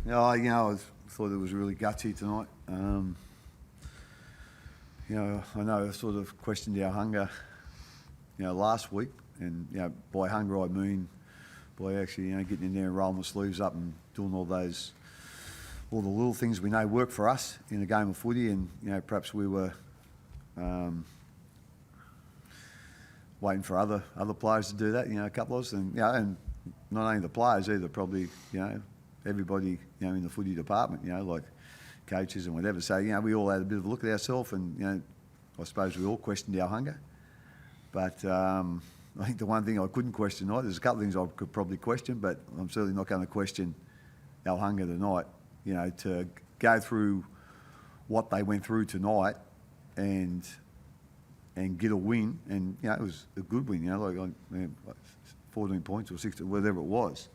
I thought it was really gutsy tonight. I know I sort of questioned our hunger, last week, and by hunger I mean by actually getting in there and rolling the sleeves up and doing all the little things we know work for us in a game of footy, and perhaps we were waiting for other players to do that. A couple of us, and and not only the players either, probably everybody in the footy department, like coaches and whatever. So we all had a bit of a look at ourselves, and I suppose we all questioned our hunger. But I think the one thing I couldn't question tonight, there's a couple of things I could probably question, but I'm certainly not going to question our hunger tonight. To go through what they went through tonight and get a win, and it was a good win. Like 14 points or 16, whatever it was.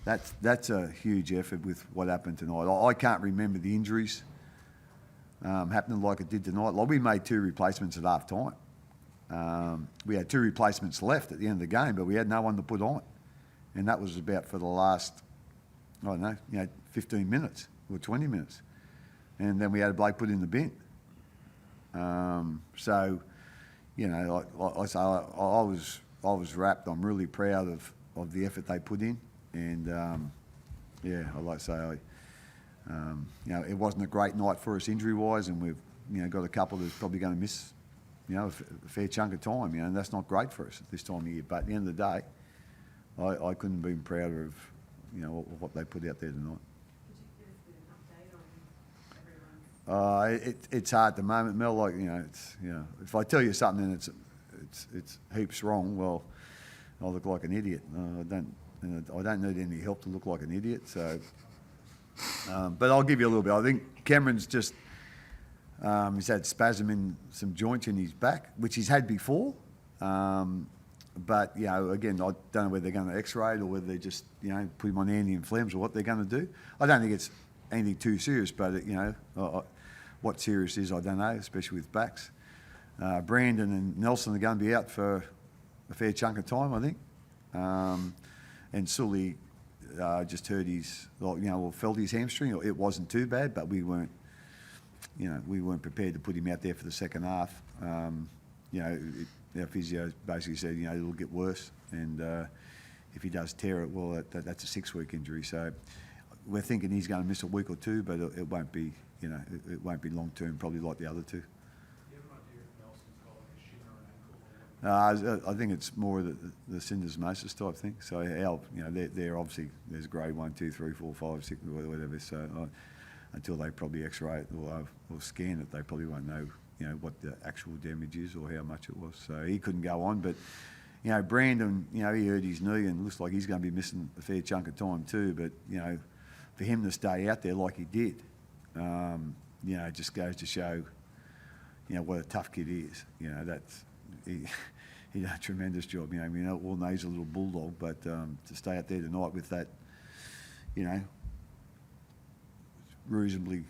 That's a huge effort with what happened tonight. I can't remember the injuries happening like it did tonight. Like, we made 2 replacements at half time. We had 2 replacements left at the end of the game, but we had no one to put on. And that was about for the last, 15 minutes or 20 minutes. And then we had a bloke put in the bin. So, like I say, I was wrapped. I'm really proud of the effort they put in. And, I'd like to say, it wasn't a great night for us injury-wise, and we've, got a couple that's probably going to miss, a fair chunk of time, and that's not great for us at this time of year. But at the end of the day, I couldn't be prouder of, what they put out there tonight. Could you give us an update on everyone? It's hard at the moment, Mel. Like, if I tell you something and it's heaps wrong, well, I look like an idiot. I don't need any help to look like an idiot. So, but I'll give you a little bit. I think Cameron's just he's had spasm in some joints in his back, which he's had before. But again, I don't know whether they're going to X-ray it or whether they just put him on anti-inflammatories or what they're going to do. I don't think it's anything too serious, but what serious is, I don't know, especially with backs. Brandon and Nelson are going to be out for a fair chunk of time, I think. And Sully just hurt felt his hamstring. It wasn't too bad, but we weren't prepared to put him out there for the second half. Our physio basically said, it'll get worse, and if he does tear it, well, that's a 6-week injury. So we're thinking he's going to miss a week or 2, but it won't be, it won't be long term, probably like the other 2. Do you have an idea if Nelson's got like a shin or an ankle? I think it's more of the syndesmosis type thing. So they're obviously, there's grade 1, 2, 3, 4, 5, 6, whatever. So until they probably X-ray it or scan it, they probably won't know, what the actual damage is or how much it was. So he couldn't go on. But Brandon, he hurt his knee and looks like he's going to be missing a fair chunk of time too. But for him to stay out there like he did, it just goes to show, what a tough kid he is. He did a tremendous job. All know he's a little bulldog, but to stay out there tonight with that, reasonably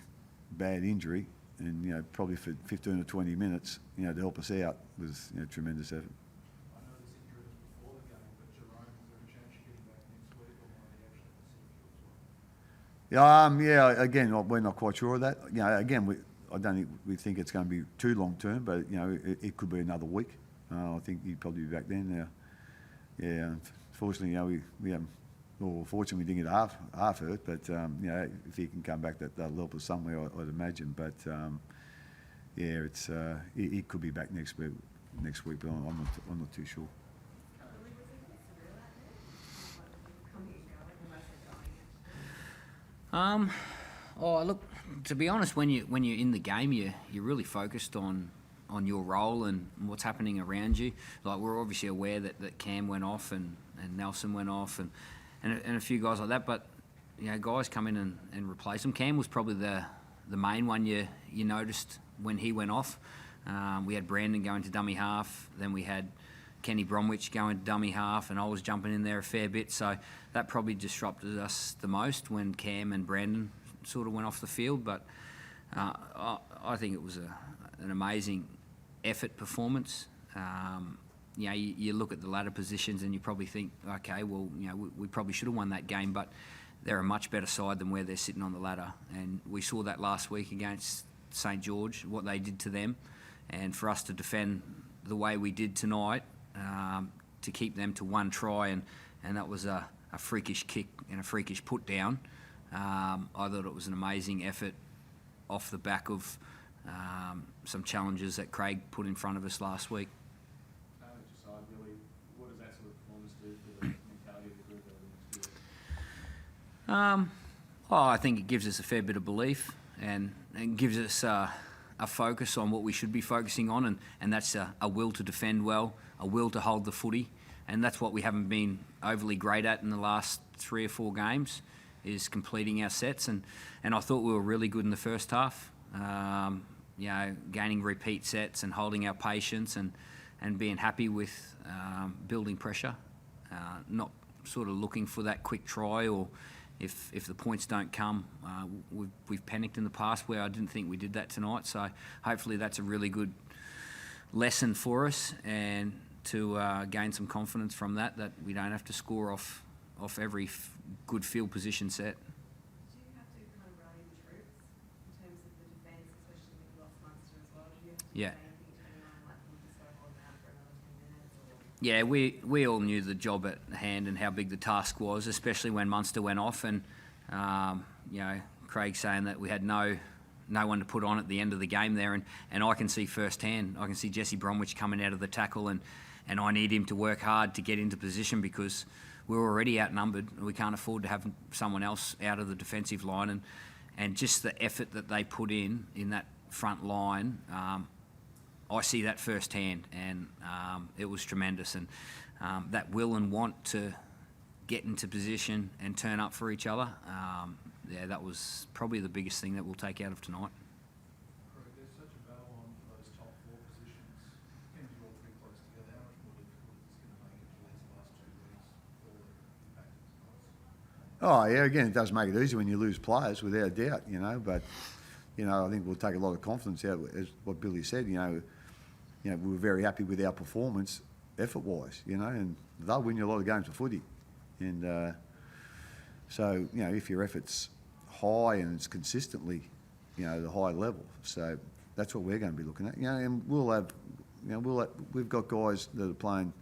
bad injury, and probably for 15 or 20 minutes, to help us out was tremendous effort. I know this injury was before the game, but Jerome, is there a chance you're getting back next week, or might he actually have to see you as well? Again, we're not quite sure of that. Again, I don't think we think it's going to be too long term, but it could be another week. I think he'd probably be back then now. Yeah, unfortunately, we haven't. Well, fortunately, we didn't get half hurt, but if he can come back, that'll help us somewhere, I'd imagine. But it's he could be back next week, but I'm not too sure. Look, to be honest, when you're in the game, you're really focused on your role and what's happening around you. Like, we're obviously aware that Cam went off and Nelson went off and a few guys like that, but guys come in and replace them. Cam was probably the main one you noticed when he went off. We had Brandon going to dummy half, then we had Kenny Bromwich going to dummy half, and I was jumping in there a fair bit, so that probably disrupted us the most when Cam and Brandon sort of went off the field. But I think it was an amazing effort performance. You look at the ladder positions and you probably think, okay, well, we probably should have won that game, but they're a much better side than where they're sitting on the ladder. And we saw that last week against St George, what they did to them. And for us to defend the way we did tonight, to keep them to one try, and that was a freakish kick and a freakish put down. I thought it was an amazing effort off the back of some challenges that Craig put in front of us last week. Billy, what does that sort of performance do for the mentality of the group over the next year? I think it gives us a fair bit of belief and gives us a focus on what we should be focusing on, and that's a will to defend well, a will to hold the footy, and that's what we haven't been overly great at in the last 3 or 4 games, is completing our sets, and I thought we were really good in the first half, gaining repeat sets and holding our patience and being happy with building pressure, not sort of looking for that quick try, or if the points don't come, we've panicked in the past where I didn't think we did that tonight. So hopefully that's a really good lesson for us, and to gain some confidence from that we don't have to score off every good field position set. Do you have to kind of rally the troops in terms of the defence, especially with lost Munster as well? Do you have to Yeah. say anything to anyone like them to sort of hold them out for another 10 minutes? Or? Yeah, we all knew the job at hand and how big the task was, especially when Munster went off, and Craig saying that we had no one to put on at the end of the game there, and I can see firsthand. I can see Jesse Bromwich coming out of the tackle, and I need him to work hard to get into position because we're already outnumbered. We can't afford to have someone else out of the defensive line, and just the effort that they put in that front line. I see that firsthand, and it was tremendous. And that will and want to get into position and turn up for each other, that was probably the biggest thing that we'll take out of tonight. Craig, there's such a battle on for those top 4 positions. Teams are all pretty close together. How much more difficult is this going to make it for these last 2 weeks for the impact of tonight? Oh yeah, again, it does make it easy when you lose players, without doubt, but I think we'll take a lot of confidence out, as what Billy said. We were very happy with our performance, effort-wise, and they'll win you a lot of games of footy, and so if your effort's high and it's consistently, the high level, so that's what we're going to be looking at, and we've got guys that are playing,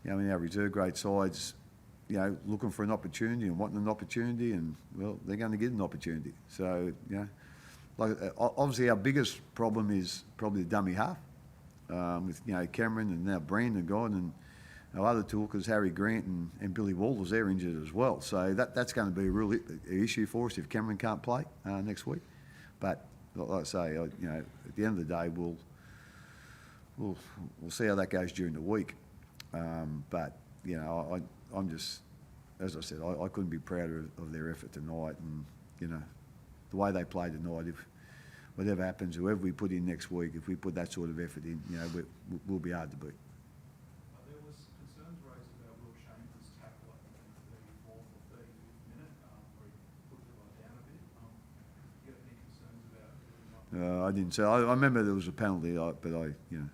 in our reserve grade sides, looking for an opportunity and wanting an opportunity, and well, they're going to get an opportunity. So obviously our biggest problem is probably the dummy half, with Cameron and now Brandon gone, and our other two hookers, Harry Grant and Billy Walters, they're injured as well. So that's going to be a real issue for us if Cameron can't play next week. But like I say, at the end of the day, we'll see how that goes during the week. But I'm just, as I said, I couldn't be prouder of their effort tonight, and the way they played tonight. If whatever happens, whoever we put in next week, if we put that sort of effort in, we'll be hard to beat. There was concerns raised about Will Chambers' tackle, I think, in the 34th or 35th minute, where he put the guy down a bit. Do you have any concerns about? I didn't say. I remember there was a penalty, but you're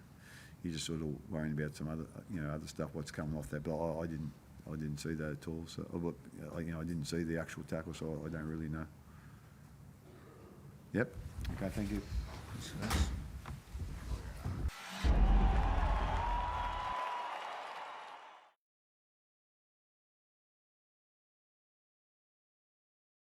just sort of worrying about some other, other stuff, what's coming off that. But I didn't see that at all. So, I didn't see the actual tackle, so I don't really know. Yep. Okay. Thank you.